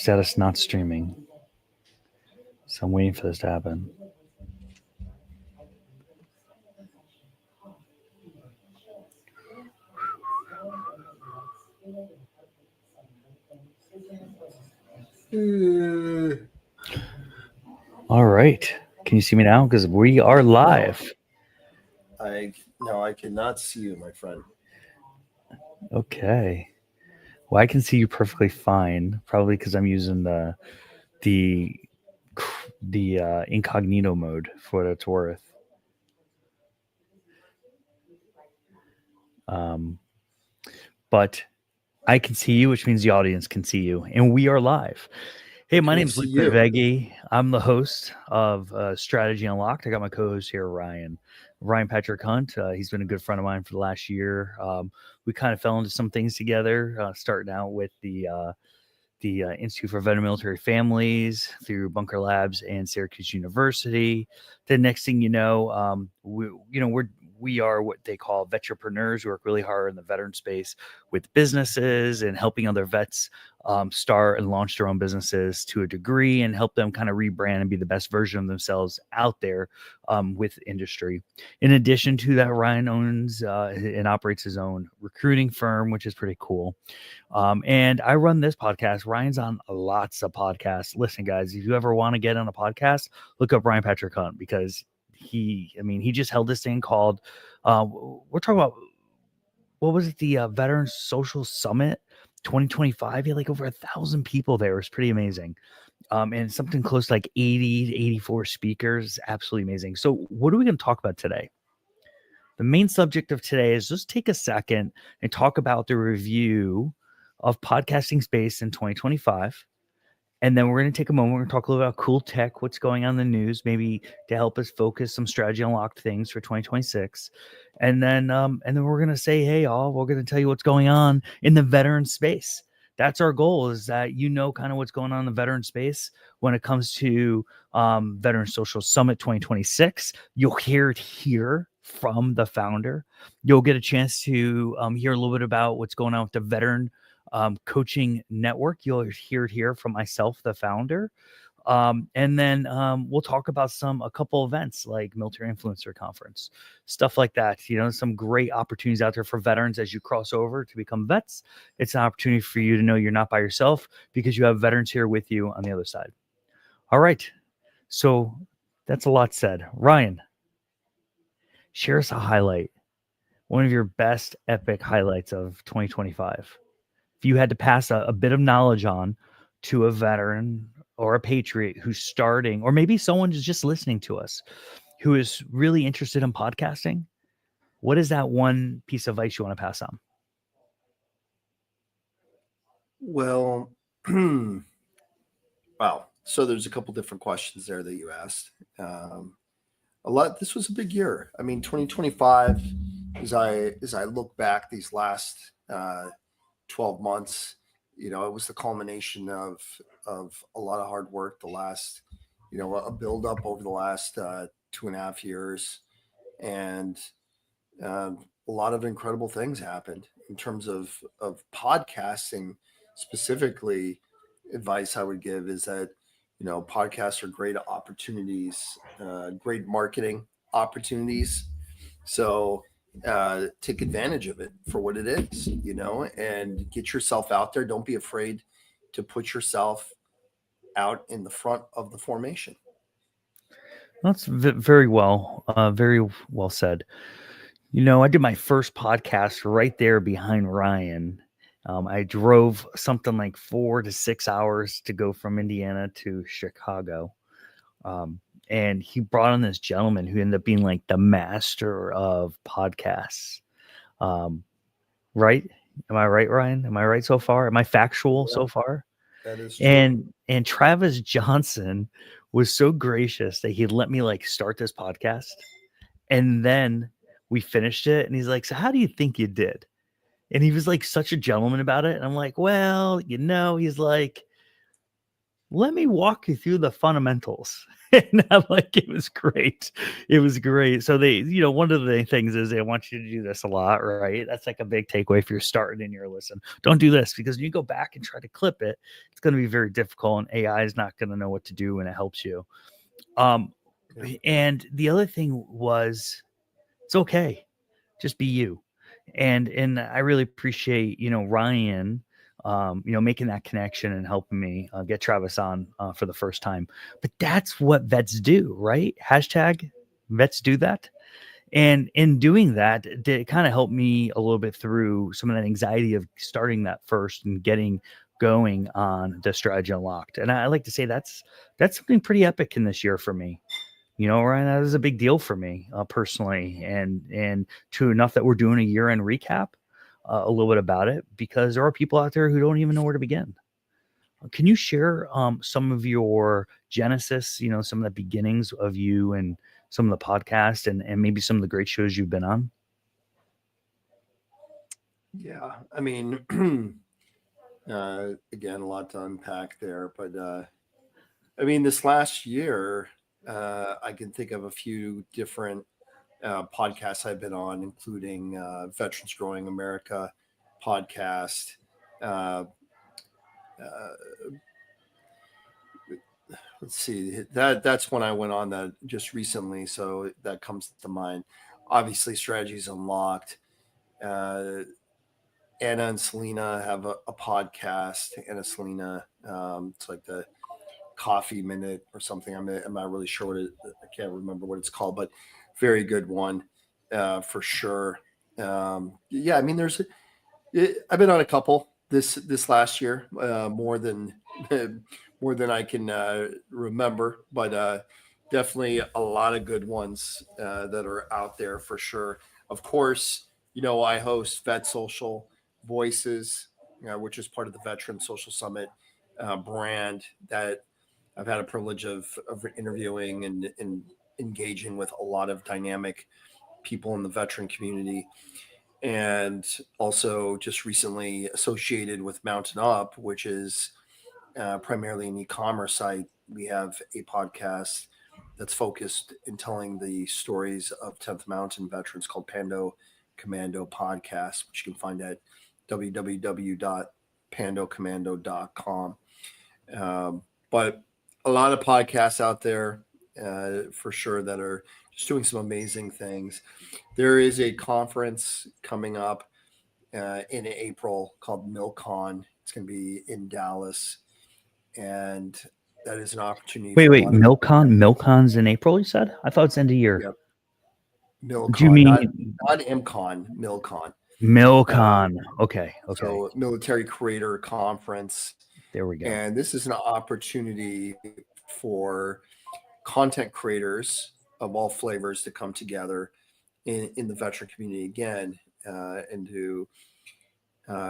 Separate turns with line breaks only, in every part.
Status not streaming. So I'm waiting for this to happen. All right. Can you see me now? Because we are live.
I cannot see you, my friend.
Okay. Well, I can see you perfectly fine. Probably because I'm using the incognito mode for what it's worth. But I can see you, which means the audience can see you, and we are live. Hey, my name's Luke Veggie. I'm the host of Strategy Unlocked. I got my co-host here, Ryan Patrick Hunt. He's been a good friend of mine for the last year. We kind of fell into some things together, starting out with the Institute for Veteran Military Families through Bunker Labs and Syracuse University. The next thing you know, we are what they call vetrepreneurs. We work really hard in the veteran space with businesses and helping other vets start and launch their own businesses to a degree and help them kind of rebrand and be the best version of themselves out there with industry. In addition to that, Ryan owns and operates his own recruiting firm, which is pretty cool. And I run this podcast. Ryan's on lots of podcasts. Listen, guys, if you ever want to get on a podcast, look up Ryan Patrick Hunt, because he just held this thing called, we're talking about, what was it? The Veterans Social Summit 2025. He had like over 1,000 people there. It was pretty amazing. And something close to like 80 to 84 speakers. Absolutely amazing. So what are we going to talk about today? The main subject of today is just take a second and talk about the review of podcasting space in 2025. And then we're going to take a moment. We're going to talk a little about cool tech, what's going on in the news, maybe to help us focus some strategy unlocked things for 2026. And then we're going to say, hey, y'all, we're going to tell you what's going on in the veteran space. That's our goal, is that you know kind of what's going on in the veteran space when it comes to Veteran Social Summit 2026. You'll hear it here from the founder. You'll get a chance to hear a little bit about what's going on with the Veteran Coaching Network. You'll hear it here from myself, the founder. And then we'll talk about a couple events like Military Influencer Conference, stuff like that. You know, some great opportunities out there for veterans as you cross over to become vets. It's an opportunity for you to know you're not by yourself, because you have veterans here with you on the other side. All right. So that's a lot said. Ryan, share us a highlight, one of your best epic highlights of 2025. If you had to pass a bit of knowledge on to a veteran or a patriot who's starting, or maybe someone who's just listening to us who is really interested in podcasting, what is that one piece of advice you want to pass on?
Well, wow. So there's a couple different questions there that you asked. This was a big year. I mean, 2025, as I look back these last 12 months, you know, it was the culmination of a lot of hard work. The last, you know, a build up over the last 2.5 years, and a lot of incredible things happened in terms of podcasting. Specifically, advice I would give is that, you know, podcasts are great opportunities, great marketing opportunities. So take advantage of it for what it is, you know, and get yourself out there. Don't be afraid to put yourself out in the front of the formation.
That's very well said. You know, I did my first podcast right there behind Ryan. I drove something like 4 to 6 hours to go from Indiana to Chicago. And he brought on this gentleman who ended up being like the master of podcasts. Right? Am I right, Ryan? Am I right so far? Am I factual so far?
That is true.
And Travis Johnson was so gracious that he'd let me like start this podcast. And then we finished it. And he's like, so how do you think you did? And he was like such a gentleman about it. And I'm like, well, you know, he's like, let me walk you through the fundamentals. And I'm like, it was great. It was great. So they, one of the things is they want you to do this a lot, right? That's like a big takeaway if you're starting in your listen. Don't do this, because when you go back and try to clip it, it's going to be very difficult, and AI is not going to know what to do when it helps you. And the other thing was, it's okay. Just be you. And I really appreciate, Ryan, making that connection and helping me get Travis on for the first time. But that's what vets do, right? Hashtag vets do that. And in doing that, it kind of helped me a little bit through some of that anxiety of starting that first and getting going on the Strategy Unlocked. And I like to say that's something pretty epic in this year for me. Ryan, that is a big deal for me personally, and to enough that we're doing a year-end recap, a little bit about it, because there are people out there who don't even know where to begin. Can you share some of your genesis, some of the beginnings of you and some of the podcasts and maybe some of the great shows you've been on?
Yeah, I mean, again, a lot to unpack there, but I mean, this last year, I can think of a few different podcasts I've been on, including Veterans Growing America podcast. Let's see, that's when I went on that just recently, so that comes to mind. Obviously, Strategies Unlocked. Anna and Selena have a podcast. Anna Selena, it's like the Coffee Minute or something. I'm not really sure what I can't remember what it's called, but very good one for sure. Yeah, I mean, I've been on a couple this last year, more than more than I can remember, but definitely a lot of good ones that are out there for sure. Of course, I host Vet Social Voices, which is part of the Veteran Social Summit brand that I've had a privilege of interviewing and engaging with a lot of dynamic people in the veteran community. And also just recently associated with Mountain Up, which is primarily an e-commerce site. We have a podcast that's focused in telling the stories of 10th Mountain veterans called Pando Commando Podcast, which you can find at www.pandocommando.com. But a lot of podcasts out there for sure that are just doing some amazing things. There is a conference coming up in April called MilCon. It's going to be in Dallas, and that is an opportunity.
Wait, MilCon's in April, you said? I thought it's end of year.
Yep.
Do you
MilCon,
mean
not MCon, MilCon.
MilCon? Okay.
So Military Creator Conference.
There we go.
And this is an opportunity for content creators of all flavors to come together in the veteran community again and to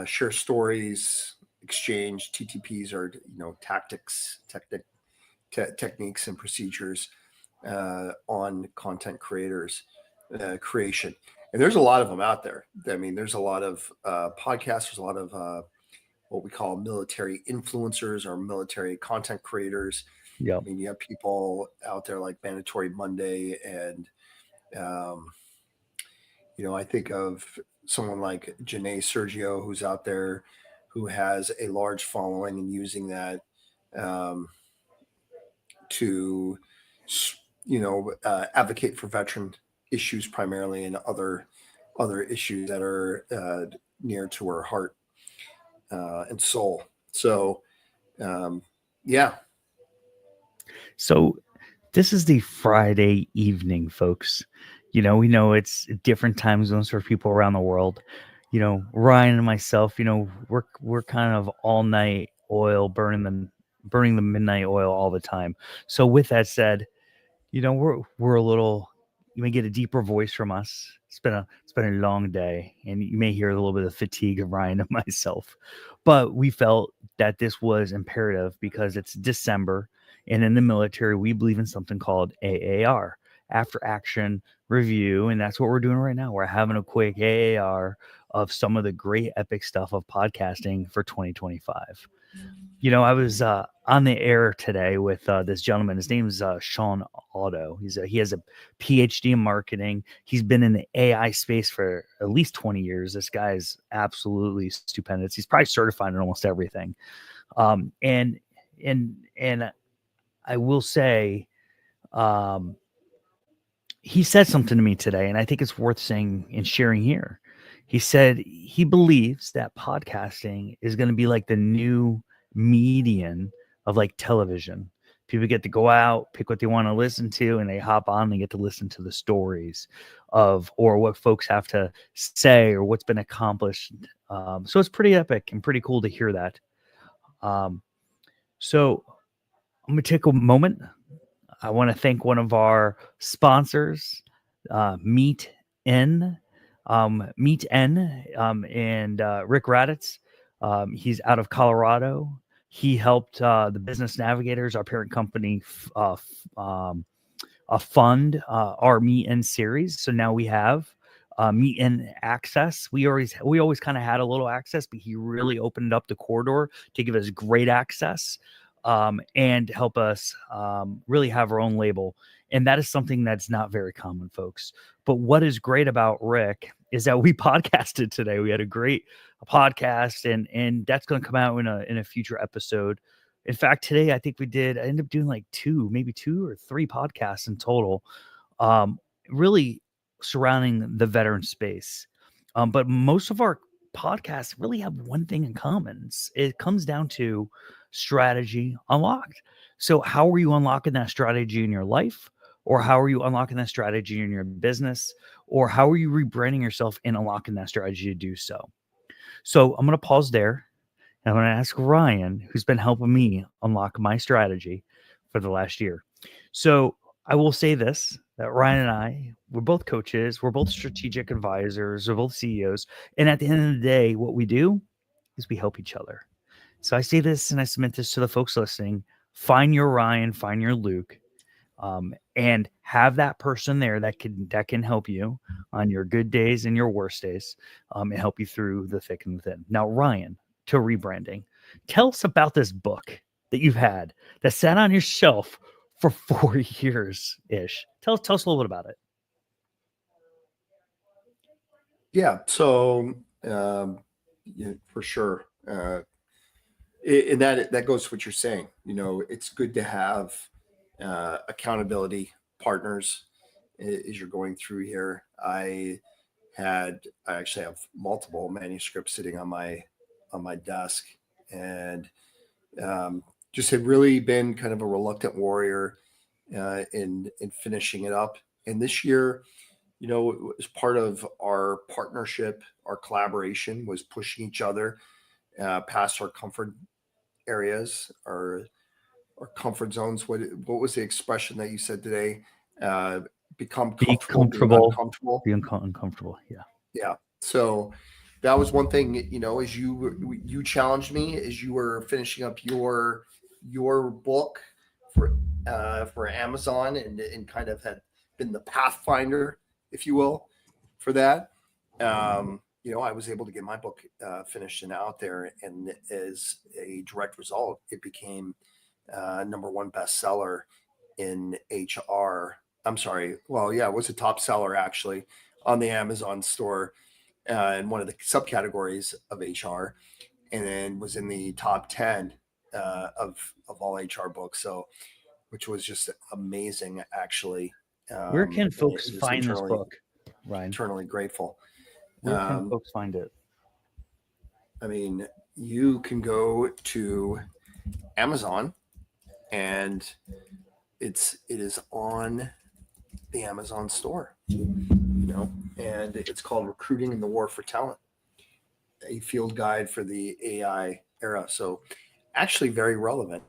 share stories, exchange TTPs or techniques and procedures on content creators creation. And there's a lot of them out there. I mean, there's a lot of podcasts. There's a lot of what we call military influencers or military content creators.
Yeah.
I mean, you have people out there like Mandatory Monday, and I think of someone like Janae Sergio, who's out there, who has a large following and using that to, advocate for veteran issues primarily, and other issues that are near to her heart and soul. So, yeah.
So this is the Friday evening, folks. We know it's different time zones for people around the world. Ryan and myself, we're kind of all night oil, burning the midnight oil all the time. So with that said, we're a little, you may get a deeper voice from us. It's been a long day, and you may hear a little bit of fatigue of Ryan and myself, but we felt that this was imperative because it's December, and in the military, we believe in something called AAR, after action review. And that's what we're doing right now. We're having a quick AAR of some of the great epic stuff of podcasting for 2025. I was on the air today with this gentleman. His name's Sean Otto. He has a PhD in marketing. He's been in the AI space for at least 20 years. This guy is absolutely stupendous. He's probably certified in almost everything. And I will say, he said something to me today, and I think it's worth saying and sharing here. He said he believes that podcasting is going to be like the new median of like television. People get to go out, pick what they want to listen to, and they hop on and get to listen to the stories of or what folks have to say or what's been accomplished. So it's pretty epic and pretty cool to hear that. So I'm going to take a moment. I want to thank one of our sponsors, Meet N, and Rick Raditz. He's out of Colorado. He helped the Business Navigators, our parent company, fund our Meet N series. So now we have Meet N access. We always kind of had a little access, but he really opened up the corridor to give us great access. And help us really have our own label. And that is something that's not very common, folks. But what is great about Rick is that we podcasted today. We had a great podcast, and that's going to come out in a future episode. In fact, today I ended up doing like maybe two or three podcasts in total, really surrounding the veteran space. But most of our podcasts really have one thing in common. It comes down to strategy unlocked. So how are you unlocking that strategy in your life? Or how are you unlocking that strategy in your business? Or how are you rebranding yourself and unlocking that strategy to do so? So I'm going to pause there. And I'm going to ask Ryan, who's been helping me unlock my strategy for the last year. So I will say this, that Ryan and I, we're both coaches. We're both strategic advisors. We're both CEOs. And at the end of the day, what we do is we help each other. So I say this and I submit this to the folks listening. Find your Ryan, find your Luke, and have that person there that can help you on your good days and your worst days, and help you through the thick and the thin. Now, Ryan, to rebranding, tell us about this book that you've had that sat on your shelf for 4 years ish. Tell us a little bit about it.
Yeah. So, for sure. And that goes to what you're saying. It's good to have accountability partners as you're going through here. I actually have multiple manuscripts sitting on my desk, and just had really been kind of a reluctant warrior in finishing it up. And this year, as part of our partnership, our collaboration was pushing each other past our comfort areas, our comfort zones. What was the expression that you said today? Become comfortable being uncomfortable.
Be uncomfortable. Yeah.
Yeah. So that was one thing. As you challenged me as you were finishing up your book for Amazon, and kind of had been the pathfinder, if you will, for that. I was able to get my book finished and out there, and as a direct result, it became #1 bestseller in HR. I'm sorry. Well, yeah, it was a top seller actually on the Amazon store in one of the subcategories of HR, and then was in the top 10 of all HR books. So, which was just amazing, actually.
Where can folks find this book, Ryan?
Eternally grateful.
Where can folks find it?
I mean, you can go to Amazon, and it is on the Amazon store, and it's called Recruiting in the War for Talent, a field guide for the AI era. So actually very relevant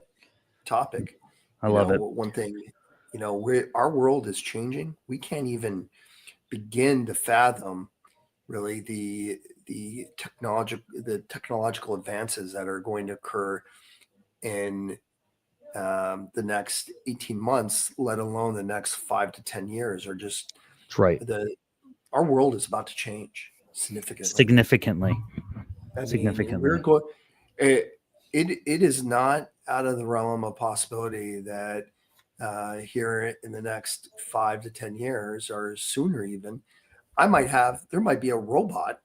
topic.
I love it.
One thing, our world is changing. We can't even begin to fathom really the technological advances that are going to occur in the next 18 months, let alone the next 5 to 10 years, or just
that's right.
Our world is about to change significantly.
Significantly.
We're going. it is not out of the realm of possibility that here in the next 5 to 10 years or sooner even, there might be a robot,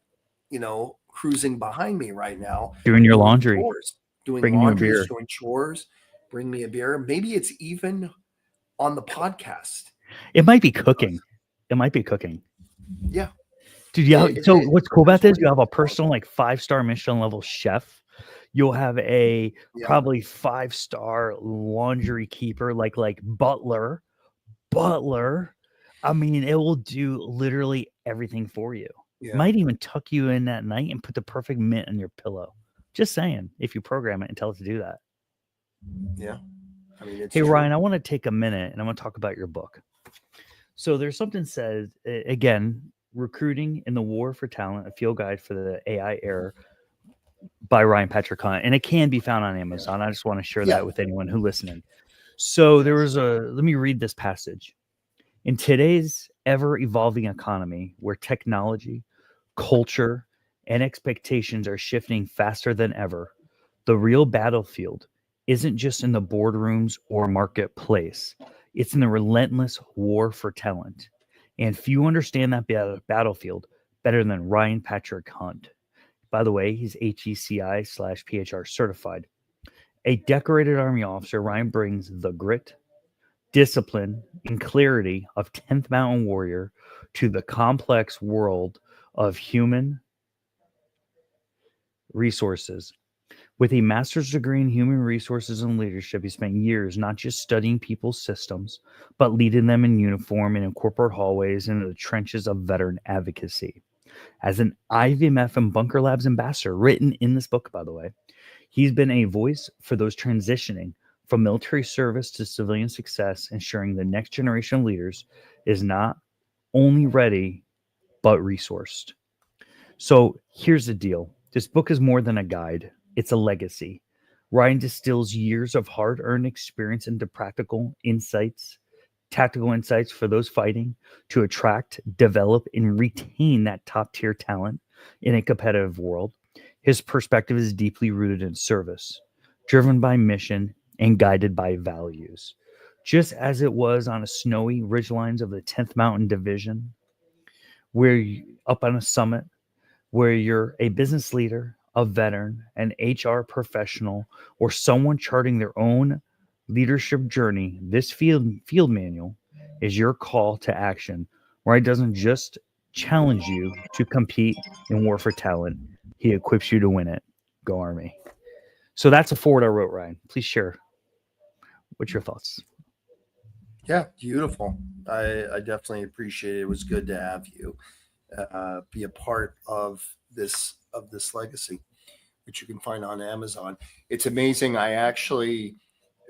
cruising behind me right now,
Doing your
doing
laundry,
chores, doing
bringing you a
laundries,
beer.
doing chores, bring me a beer. Maybe it's even on the podcast.
It might be cooking. It might be cooking.
Yeah.
Dude, yeah. So what's cool about this?
really
You have a personal like 5-star Michelin level chef. You'll have a probably 5-star laundry keeper, like butler. I mean, it will do literally everything for you.
Yeah.
Might even tuck you in at night and put the perfect mint on your pillow. Just saying, if you program it and tell it to do that.
Yeah. I mean, it's
hey,
true.
Ryan, I want to take a minute and I want to talk about your book. So there's something said, again, Recruiting in the War for Talent, a field guide for the AI era by Ryan Patrick Hunt. And it can be found on Amazon. I just want to share that with anyone who's listening. So let me read this passage. In today's ever-evolving economy where technology, culture, and expectations are shifting faster than ever, the real battlefield isn't just in the boardrooms or marketplace. It's in the relentless war for talent. And few understand that battlefield better than Ryan Patrick Hunt. By the way, he's HECI/PHR certified. A decorated Army officer, Ryan brings the grit, discipline, and clarity of 10th Mountain Warrior to the complex world of human resources. With a master's degree in human resources and leadership, he spent years not just studying people's systems, but leading them in uniform and in corporate hallways and in the trenches of veteran advocacy. As an IVMF and Bunker Labs ambassador, written in this book, by the way, he's been a voice for those transitioning from military service to civilian success, ensuring the next generation of leaders is not only ready, but resourced. So here's the deal. This book is more than a guide. It's a legacy. Ryan distills years of hard-earned experience into tactical insights for those fighting to attract, develop, and retain that top-tier talent in a competitive world. His perspective is deeply rooted in service, driven by mission, and guided by values. Just as it was on a snowy ridgelines of the 10th Mountain Division, up on a summit, where you're a business leader, a veteran, an HR professional, or someone charting their own leadership journey, this field manual is your call to action, where it doesn't just challenge you to compete in war for talent. He equips you to win it. Go Army. So that's a forward I wrote, Ryan. Please share. What's your thoughts?
Yeah, beautiful. I definitely appreciate it. It was good to have you be a part of this legacy, which you can find on Amazon. It's amazing. I actually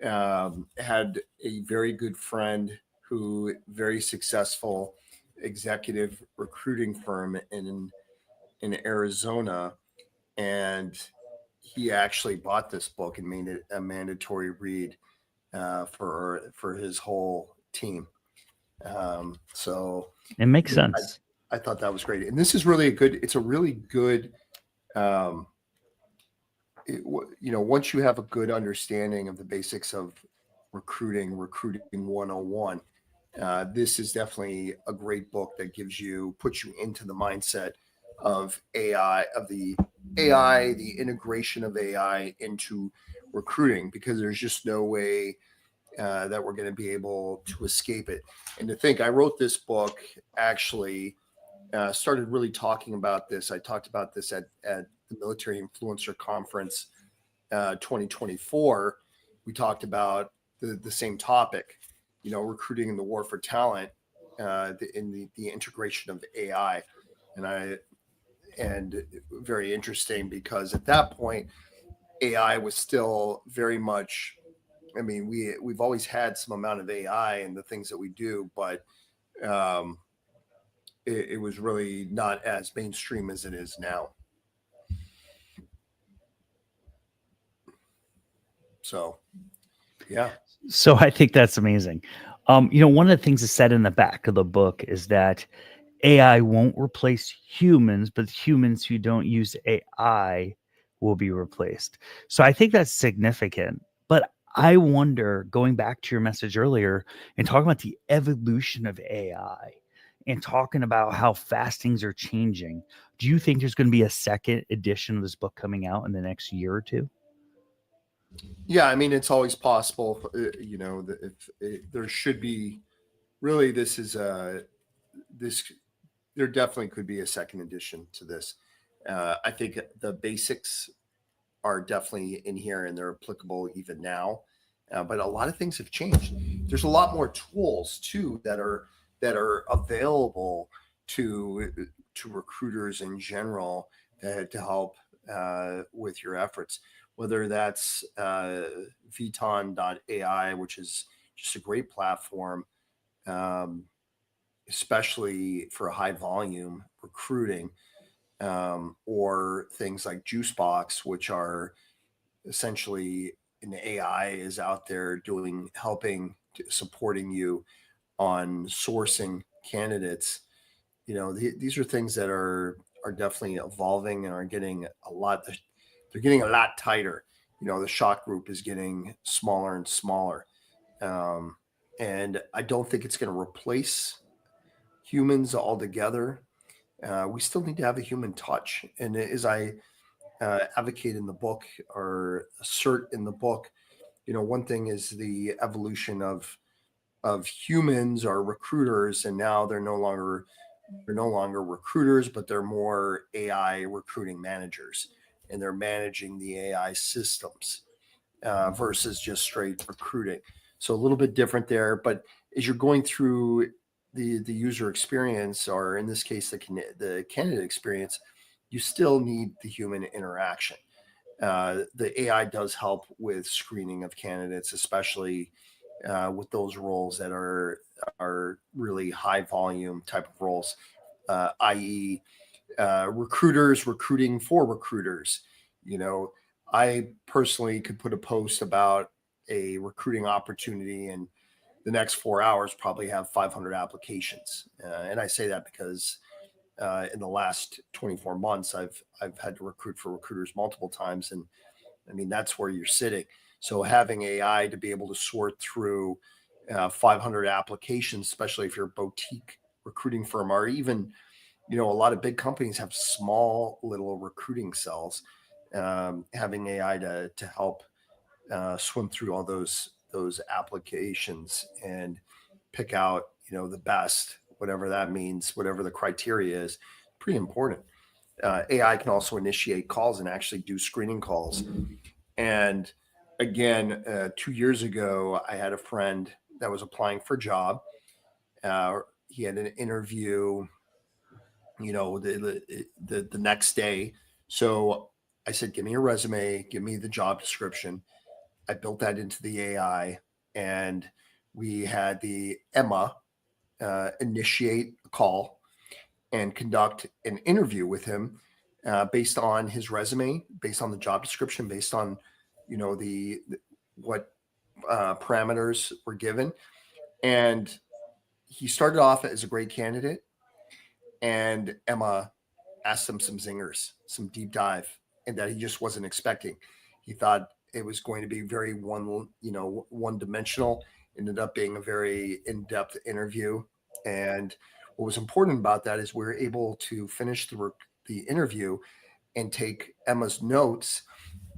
had a very good friend who very successful executive recruiting firm in Arizona, and he actually bought this book and made it a mandatory read for his whole team. So
it makes sense.
I thought that was great. And this is really it's a really good, once you have a good understanding of the basics of recruiting 101, this is definitely a great book that puts you into the mindset of AI, the integration of AI into recruiting, because there's just no way that we're going to be able to escape it. And to think, I wrote this book actually, started really talking about this. I talked about this at the Military Influencer Conference 2024. We talked about the same topic, recruiting in the war for talent, in the integration of AI. And very interesting, because at that point, AI was still very much, I mean, we've always had some amount of AI in the things that we do, but it was really not as mainstream as it is now. So, yeah.
So I think that's amazing. One of the things that's said in the back of the book is that AI won't replace humans, but humans who don't use AI will be replaced. So I think that's significant. But I wonder, going back to your message earlier and talking about the evolution of AI and talking about how fast things are changing, do you think there's going to be a second edition of this book coming out in the next year or two?
Yeah, I mean, it's always possible. There should be really, this. There definitely could be a second edition to this. I think the basics are definitely in here and they're applicable even now. But a lot of things have changed. There's a lot more tools too that are available to recruiters in general to help with your efforts. Whether that's Veton.ai, which is just a great platform, especially for high volume recruiting, or things like Juicebox, which are essentially an AI is out there supporting you on sourcing candidates. These are things that are definitely evolving and are getting they're getting a lot tighter. The shot group is getting smaller and smaller. And I don't think it's going to replace humans altogether. We still need to have a human touch. And as I advocate in the book or assert in the book, one thing is the evolution of humans or recruiters, and now they're no longer recruiters, but they're more AI recruiting managers, and they're managing the AI systems versus just straight recruiting. So a little bit different there. But as you're going through the user experience, or in this case, the candidate experience, you still need the human interaction. The AI does help with screening of candidates, especially with those roles that are really high volume type of roles, i.e., recruiters recruiting for recruiters. I personally could put a post about a recruiting opportunity, and the next 4 hours probably have 500 applications. And I say that because in the last 24 months, I've had to recruit for recruiters multiple times, and I mean that's where you're sitting. So having AI to be able to sort through 500 applications, especially if you're a boutique recruiting firm, or even a lot of big companies have small little recruiting cells. Having AI to help swim through all those applications and pick out the best, whatever that means, whatever the criteria is, pretty important. AI can also initiate calls and actually do screening calls. And again, 2 years ago, I had a friend that was applying for a job. He had an interview, the next day. So I said, give me your resume, give me the job description. I built that into the AI, and we had the Emma initiate a call and conduct an interview with him based on his resume, based on the job description, based on what parameters were given. And he started off as a great candidate, and Emma asked him some zingers, some deep dive, and that he just wasn't expecting. He thought it was going to be very one dimensional. Ended up being a very in-depth interview. And what was important about that is we were able to finish the interview and take Emma's notes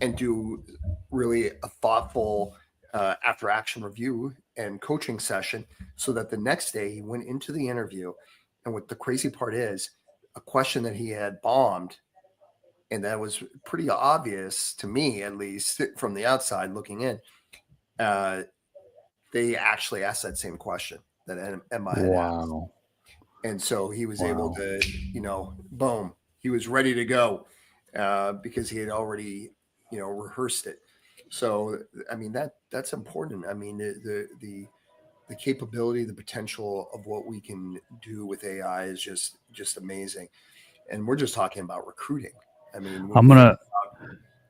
and do really a thoughtful after action review and coaching session, so that the next day he went into the interview. And what the crazy part is, a question that he had bombed, and that was pretty obvious to me, at least from the outside looking in, they actually asked that same question that Emma had asked. And so he was able to, boom, he was ready to go because he had already, rehearsed it. So, I mean, that's important. I mean, the capability, the potential of what we can do with AI is just amazing. And we're just talking about recruiting. I mean,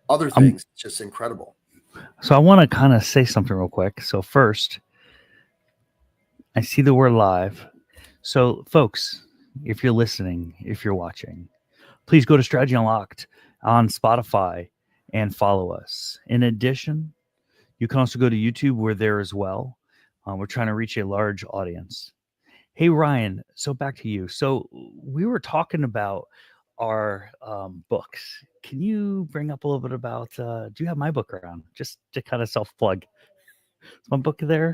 other things, it's just incredible.
So I want to kind of say something real quick. So first, I see that we're live. So folks, if you're listening, if you're watching, please go to Strategy Unlocked on Spotify and follow us. In addition, you can also go to YouTube. We're there as well. We're trying to reach a large audience. Hey, Ryan, so back to you. So we were talking about our books. Can you bring up a little bit about, do you have my book around? Just to kind of self-plug. Is my book there?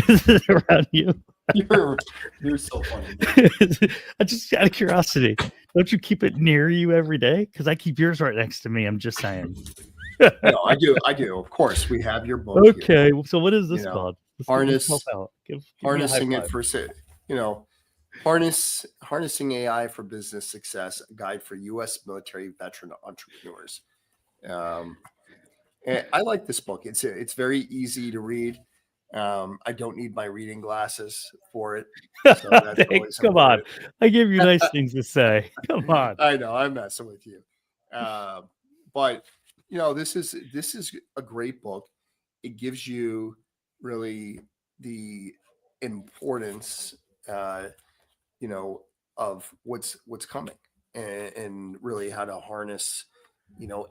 Is it around you?
You're so funny.
I just out of curiosity, don't you keep it near you every day? Because I keep yours right next to me. I'm just saying.
No, I do. Of course, we have your book.
Okay,
here.
So what is this called?
Let's
help out. Give
harnessing it for harnessing AI for business success, a guide for U.S. military veteran entrepreneurs. And I like this book. It's very easy to read. I don't need my reading glasses for it. So that's
Come on. I give you nice things to say. Come on.
I know, I'm messing with you. But this is a great book. It gives you really the importance, of what's coming and really how to harness,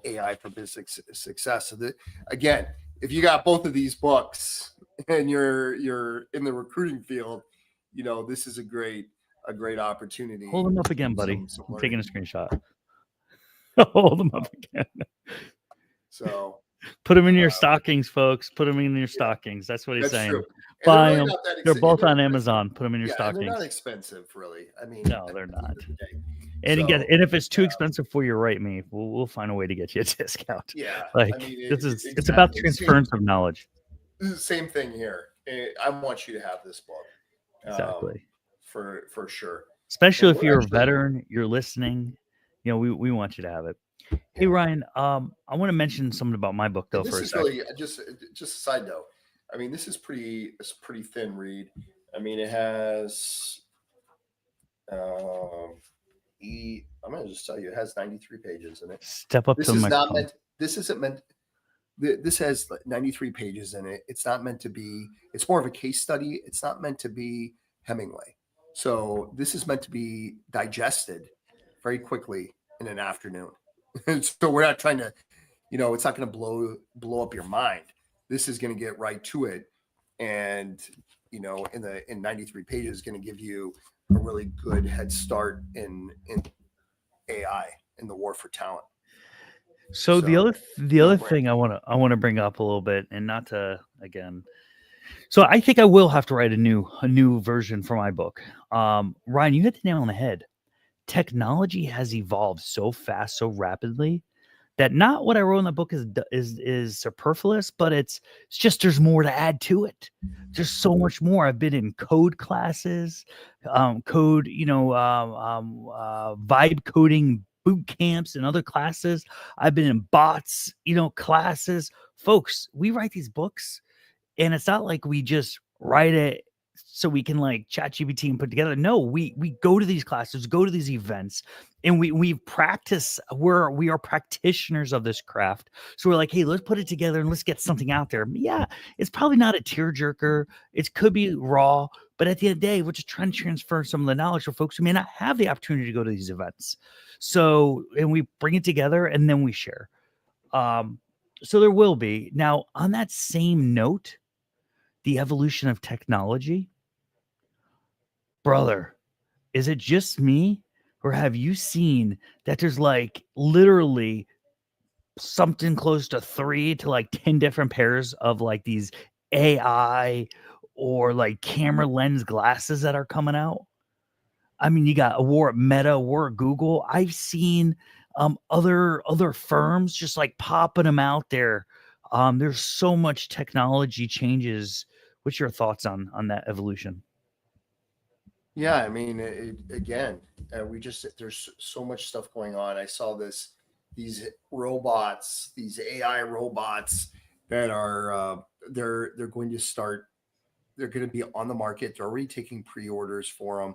AI for business success. So that, again, if you got both of these books and you're in the recruiting field, this is a great opportunity.
Hold them up again, buddy. I'm taking a screenshot. Hold them up again.
So
put them in your stockings, folks. Put them in your stockings. That's what he's saying.
True.
Buy them. They're both on Amazon. Put them in your stockings.
They're not expensive, really. I mean,
no, they're not. And if it's too expensive for you, write me. We'll find a way to get you a discount.
Yeah,
it's about transference of knowledge.
This is the same thing here. I want you to have this book.
Exactly.
For sure.
Especially if you're a veteran, you're listening. We want you to have it. Hey Ryan, I want to mention something about my book though.
This is really just a side note. I mean, this is pretty thin read. I mean, it has I'm gonna just tell you, it has 93 pages in it.
Step up to the microphone.
This has 93 pages in it. It's not meant to be. It's more of a case study. It's not meant to be Hemingway. So this is meant to be digested very quickly in an afternoon. So we're not trying to, it's not going to blow up your mind. This is going to get right to it, and in 93 pages, is going to give you a really good head start in AI in the war for talent.
So the other thing I want to bring up a little bit, and not to again. So I think I will have to write a new version for my book. Ryan, you hit the nail on the head. Technology has evolved so fast, so rapidly, that not what I wrote in the book is superfluous, but it's just there's more to add to it. There's so much more. I've been in code classes, vibe coding boot camps and other classes. I've been in bots, classes. Folks, we write these books, and it's not like we just write it so we can like ChatGPT and put together. No, we go to these classes, go to these events, and we practice. We are practitioners of this craft. So we're like, hey, let's put it together and let's get something out there. Yeah, it's probably not a tearjerker. It could be raw, but at the end of the day, we're just trying to transfer some of the knowledge for folks who may not have the opportunity to go to these events. So, and we bring it together and then we share. So there will be. Now, on that same note, the evolution of technology, brother, is it just me, or have you seen that there's like literally something close to 3 to like 10 different pairs of like these AI or like camera lens glasses that are coming out? I mean, you got a war at Meta, a war at Google. I've seen other firms just like popping them out there. There's so much technology changes. What's your thoughts on that evolution?
Yeah, I mean, there's so much stuff going on. I saw these robots, these AI robots that are they're going to start. They're going to be on the market. They're already taking pre-orders for them.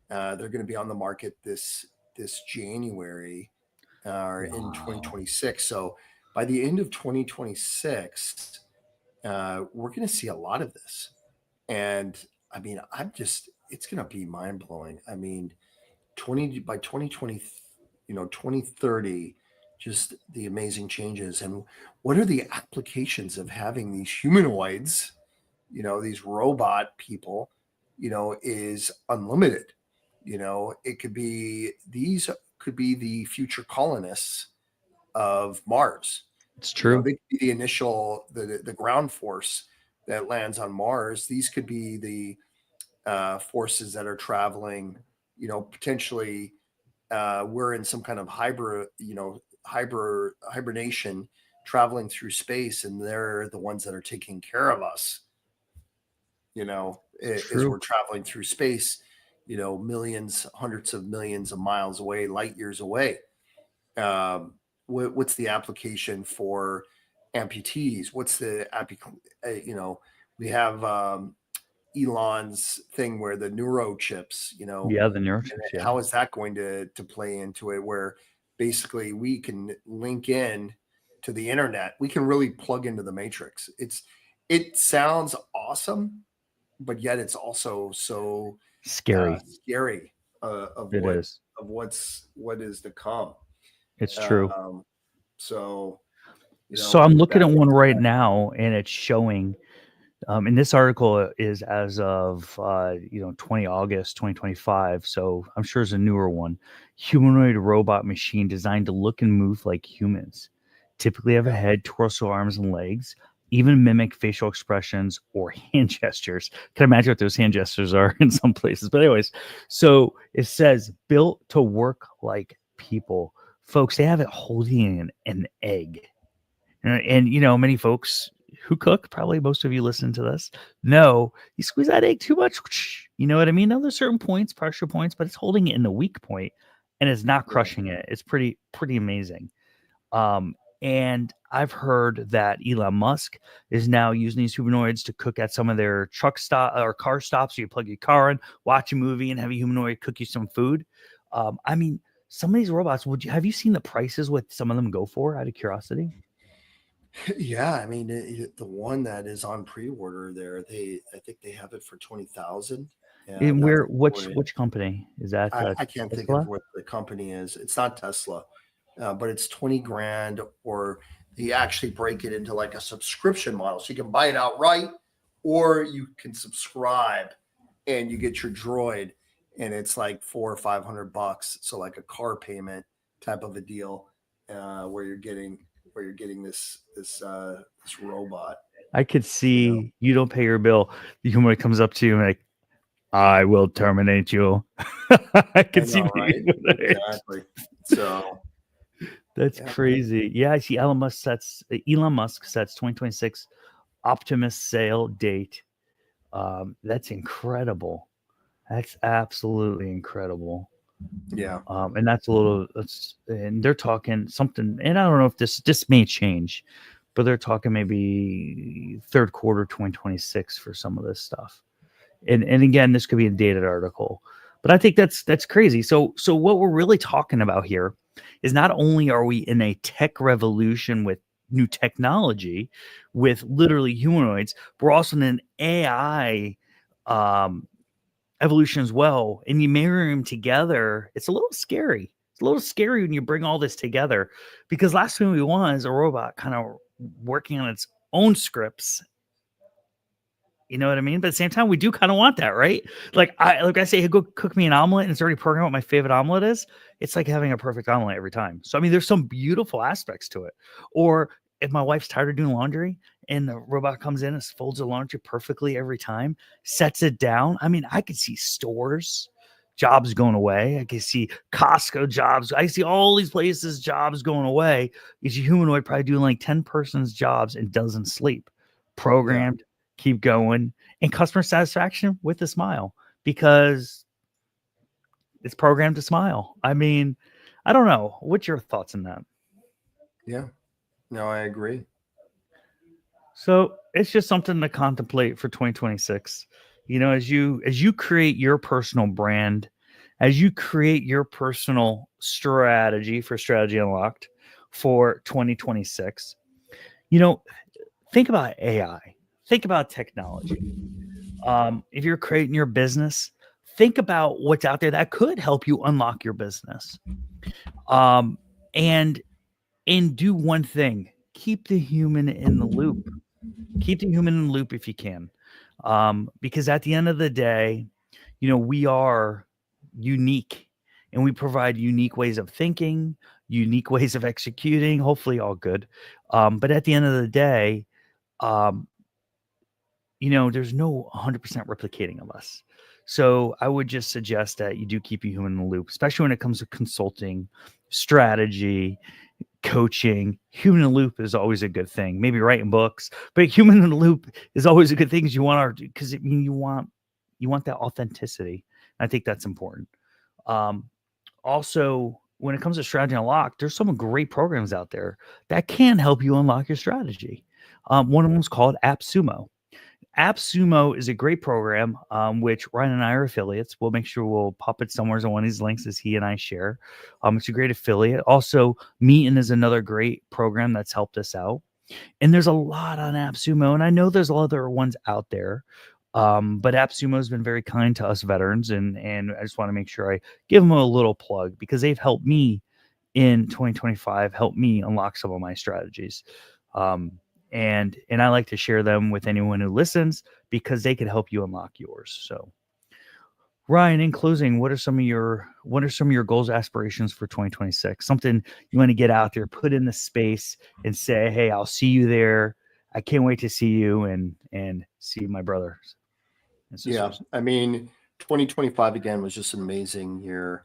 They're going to be on the market this January in 2026. So by the end of 2026, we're going to see a lot of this. And I mean, it's going to be mind blowing. I mean, by 2020, 2030, just the amazing changes, and what are the applications of having these humanoids, these robot people, is unlimited. It could be, these could be the future colonists of Mars.
It's true.
They could be the initial, the ground force that lands on Mars. These could be the forces that are traveling, potentially we're in some kind of hibernation, traveling through space, and they're the ones that are taking care of us, as we're traveling through space, millions, hundreds of millions of miles away, light years away. What's the application for amputees? What's the we have Elon's thing where the neurochips,
the neurochips. Yeah.
How is that going to play into it? Where basically we can link in to the internet. We can really plug into the matrix. It sounds awesome, but yet it's also so
scary.
Of what is to come.
It's true.
So
I'm looking at one right now, and it's showing. And this article is as of 20 August 2025. So I'm sure it's a newer one. Humanoid robot machine designed to look and move like humans. Typically have a head, torso, arms, and legs. Even mimic facial expressions or hand gestures. Can imagine what those hand gestures are in some places. But anyways, so it says built to work like people. Folks, they have it holding an egg. And many folks who cook, probably most of you listen to this, know you squeeze that egg too much. You know what I mean? Now there's certain points, pressure points, but it's holding it in the weak point and it's not crushing it. It's pretty amazing. And I've heard that Elon Musk is now using these humanoids to cook at some of their truck stop or car stops. So you plug your car in, watch a movie, and have a humanoid cook you some food. I mean, some of these robots, have you seen the prices what some of them go for, out of curiosity?
Yeah, I mean, the one that is on pre-order there, I think they have it for 20,000.
And which company is that?
I can't think of what the company is. It's not Tesla, but it's 20 grand, or they actually break it into like a subscription model, so you can buy it outright, or you can subscribe and you get your droid, and it's like $400 or $500. So like a car payment type of a deal, where you're getting this robot.
I could see you don't pay your bill. The human comes up to you and like, I will terminate you. I can see
right? Exactly. So
that's crazy. Yeah, I see Elon Musk sets 2026 Optimus sale date. That's incredible. That's absolutely incredible.
Yeah.
And and they're talking something, and I don't know if this may change, but they're talking maybe third quarter 2026 for some of this stuff. And again, this could be a dated article, but I think that's crazy. So what we're really talking about here is not only are we in a tech revolution with new technology, with literally humanoids, but we're also in an AI evolution as well, and you marry them together. It's a little scary. It's a little scary when you bring all this together, because last thing we want is a robot kind of working on its own scripts. You know what I mean? But at the same time, we do kind of want that, right? Like I say, hey, go cook me an omelet, and it's already programmed what my favorite omelet is. It's like having a perfect omelet every time. So I mean, there's some beautiful aspects to it. Or if my wife's tired of doing laundry and the robot comes in and folds the laundry perfectly every time, sets it down. I mean, I could see stores jobs going away. I can see Costco jobs. I see all these places jobs going away. Is a humanoid probably doing like 10 persons jobs and doesn't sleep, programmed, keep going, and customer satisfaction with a smile, because it's programmed to smile. I mean, I don't know. What's your thoughts on that?
Yeah. No, I agree.
So it's just something to contemplate for 2026. As you create your personal brand, as you create your personal strategy for Strategy Unlocked for 2026, think about AI, think about technology. If you're creating your business, think about what's out there that could help you unlock your business. And And do one thing: keep the human in the loop. Keep the human in the loop if you can, because at the end of the day, we are unique, and we provide unique ways of thinking, unique ways of executing. Hopefully, all good. But at the end of the day, um, there's no 100% replicating of us. So I would just suggest that you do keep your human in the loop, especially when it comes to consulting, strategy, coaching. Human in the loop is always a good thing. Maybe writing books, but human in the loop is always a good thing because you want that authenticity. I think that's important. Also, when it comes to strategy unlocked, there's some great programs out there that can help you unlock your strategy. One of them is called AppSumo. AppSumo is a great program, which Ryan and I are affiliates. We'll make sure we'll pop it somewhere on one of these links as he and I share. It's a great affiliate. Also, Meetin is another great program that's helped us out. And there's a lot on AppSumo, and I know there's other ones out there. But AppSumo has been very kind to us veterans, and I just want to make sure I give them a little plug because they've helped me in 2025, helped me unlock some of my strategies. And I like to share them with anyone who listens because they could help you unlock yours. So, Ryan, in closing, what are some of your goals, aspirations for 2026? Something you want to get out there, put in the space, and say, "Hey, I'll see you there. I can't wait to see you and see my brothers and sisters."
Yeah, I mean, 2025 again was just an amazing year,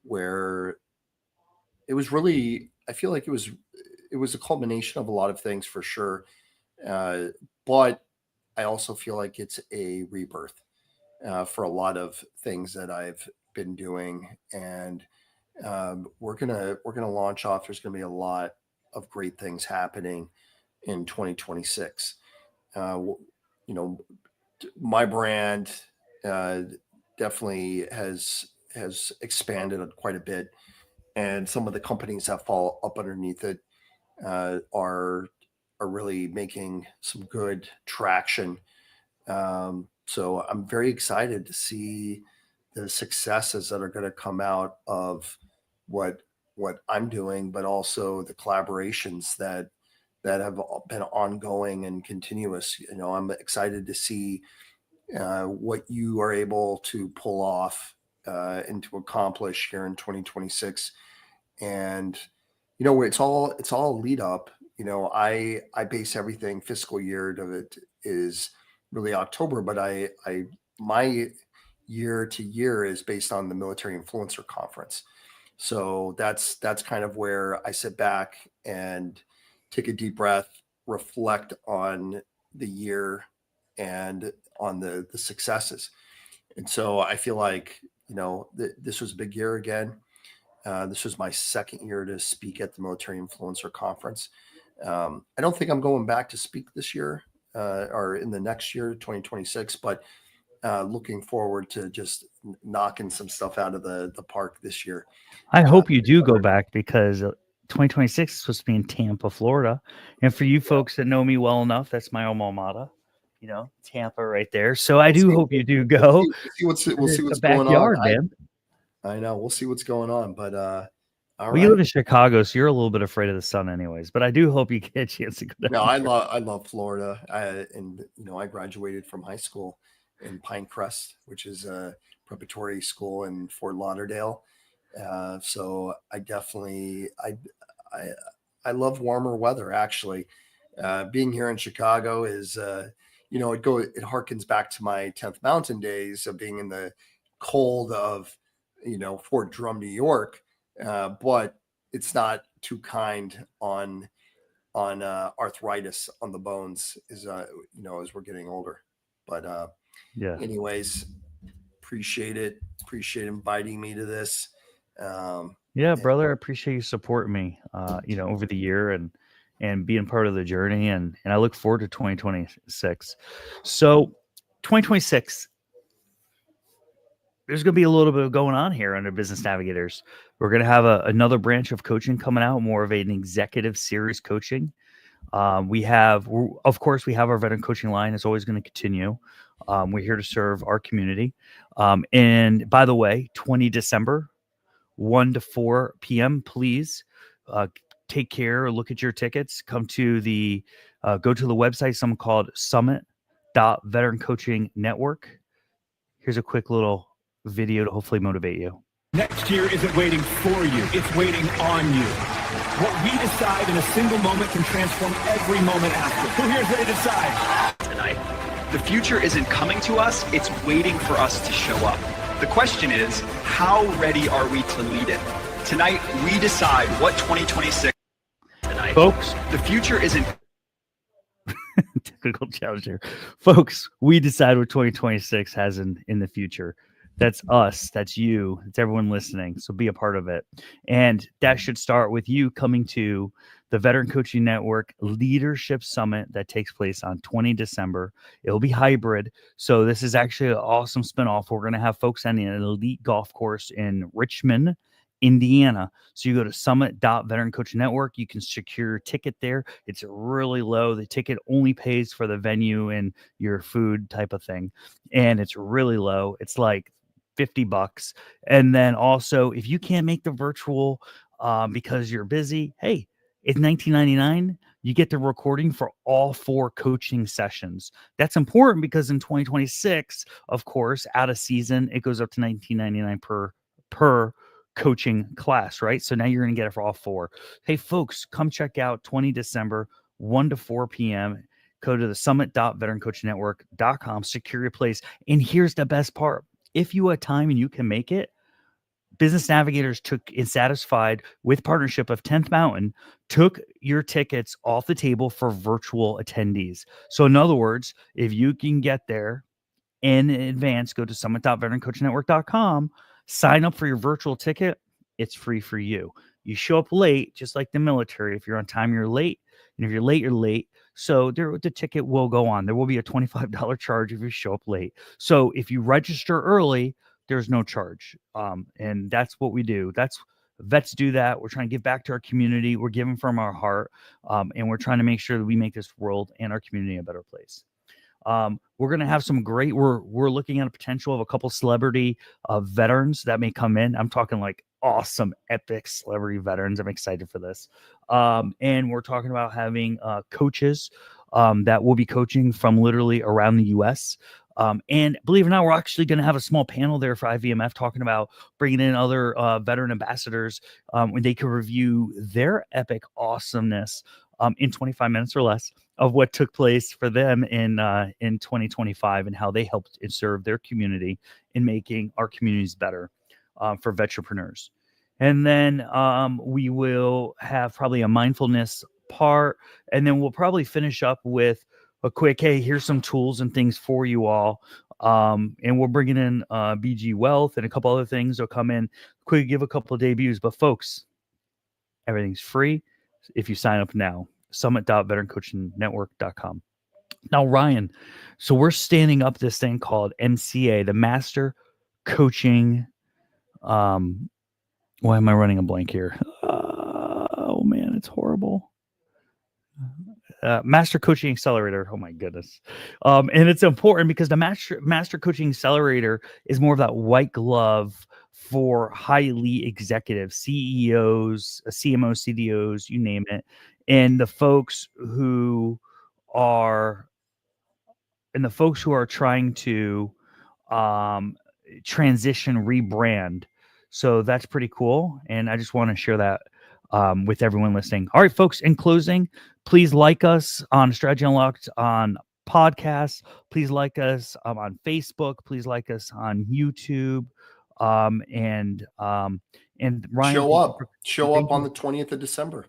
where it was really. I feel like it was a culmination of a lot of things for sure, but I also feel like it's a rebirth for a lot of things that I've been doing, and we're gonna launch off. There's gonna be a lot of great things happening in 2026. You know, my brand uh, definitely has expanded quite a bit, and some of the companies that fall up underneath it are really making some good traction. So I'm very excited to see the successes that are going to come out of what what I'm doing, but also the collaborations that have been ongoing and continuous. I'm excited to see what you are able to pull off and to accomplish here in 2026. And it's all lead up. I base everything fiscal year to it is really October, but I my year to year is based on the Military Influencer Conference. So that's kind of where I sit back and take a deep breath, reflect on the year and on the successes. And so I feel like this was a big year again. This was my second year to speak at the Military Influencer Conference. I don't think I'm going back to speak this year or in the next year, 2026, but looking forward to just knocking some stuff out of the park this year.
I hope you do go back because 2026 is supposed to be in Tampa, Florida. And for you folks that know me well enough, that's my alma mater, Tampa right there. So I do hope you do go.
We'll see what's
It's a
going
backyard,
on.
man.
I know. We'll see what's going on. But all
You live
right.
in Chicago, so you're a little bit afraid of the sun anyways. But I do hope you get a chance to go down
No,
there.
I love Florida. And I graduated from high school in Pinecrest, which is a preparatory school in Fort Lauderdale. So I definitely I I love warmer weather actually. Being here in Chicago is it harkens back to my 10th Mountain days of being in the cold of Fort Drum, New York. But it's not too kind on arthritis on the bones as we're getting older. But
Yeah.
anyways, appreciate it. Appreciate inviting me to this.
Yeah, brother, I appreciate you supporting me, over the year and being part of the journey. And I look forward to 2026. So 2026, there's going to be a little bit going on here under Business Navigators. We're going to have another branch of coaching coming out, more of an executive series coaching. Of course, we have our veteran coaching line. It's always going to continue. We're here to serve our community. And by the way, 20 December, 1 to 4 p.m., please take care or look at your tickets, come to the go to the website, something called Summit.Veteran Coaching Network. Here's a quick little video to hopefully motivate you.
Next year isn't waiting for you, it's waiting on you. What we decide in a single moment can transform every moment after. Who here's ready to decide?
Tonight, the future isn't coming to us, it's waiting for us to show up. The question is, how ready are we to lead it? Tonight, we decide what 2026. Tonight,
folks,
the future isn't.
Technical challenge here. Folks, we decide what 2026 has in the future. That's us. That's you. It's everyone listening. So be a part of it. And that should start with you coming to the Veteran Coaching Network Leadership Summit that takes place on 20 December. It'll be hybrid. So this is actually an awesome spinoff. We're going to have folks on an elite golf course in Richmond, Indiana. So you go to Summit.Veteran Coaching Network. You can secure your ticket there. It's really low. The ticket only pays for the venue and your food type of thing. And it's really low. It's like $50. And then also, if you can't make the virtual because you're busy, hey, it's $19.99. You get the recording for all 4 coaching sessions. That's important because in 2026, of course, out of season, it goes up to $19.99 per coaching class, right? So now you're going to get it for all 4. Hey, folks, come check out 20 December, 1 to 4 p.m. Go to the summit.veterancoachnetwork.com, secure your place. And here's the best part. If you have time and you can make it, Business Navigators is satisfied with partnership of 10th Mountain, took your tickets off the table for virtual attendees. So in other words, if you can get there in advance, go to summit.veterancoachnetwork.com, sign up for your virtual ticket. It's free for you. You show up late, just like the military. If you're on time, you're late. And if you're late, you're late. So the ticket will go on. There will be a $25 charge if you show up late. So if you register early, there's no charge. And that's what we do. That's vets do that. We're trying to give back to our community. We're giving from our heart. And we're trying to make sure that we make this world and our community a better place. We're going to have some great, we're looking at a potential of a couple celebrity veterans that may come in. I'm talking like awesome, epic celebrity veterans. I'm excited for this. And we're talking about having coaches that will be coaching from literally around the U.S. And believe it or not, we're actually going to have a small panel there for IVMF talking about bringing in other veteran ambassadors when they can review their epic awesomeness in 25 minutes or less of what took place for them in 2025 and how they helped serve their community in making our communities better for vetrepreneurs. And then we will have probably a mindfulness part, and then we'll probably finish up with a quick, hey, here's some tools and things for you all. And we're bringing in BG Wealth and a couple other things that'll come in. Quick, give a couple of debuts. But folks, everything's free if you sign up now. Summit.veterancoachnetwork.com. Now, Ryan, so we're standing up this thing called MCA, the Master Coaching. Why am I running a blank here? Oh, man, it's horrible. Master Coaching Accelerator. Oh my goodness. And it's important because the Master Coaching Accelerator is more of that white glove for highly executive CEOs, CMOs, CDOs, you name it. And the folks who are trying to transition, rebrand. So that's pretty cool. And I just want to share that with everyone listening. All right, folks, in closing, please like us on Strategy Unlocked on podcasts. Please like us on Facebook. Please like us on YouTube. And Ryan,
show up on the 20th of December.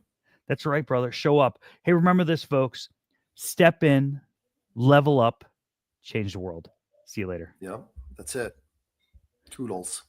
That's right, brother. Show up. Hey, remember this, folks. Step in, level up, change the world. See you later.
Yep, that's it. Toodles.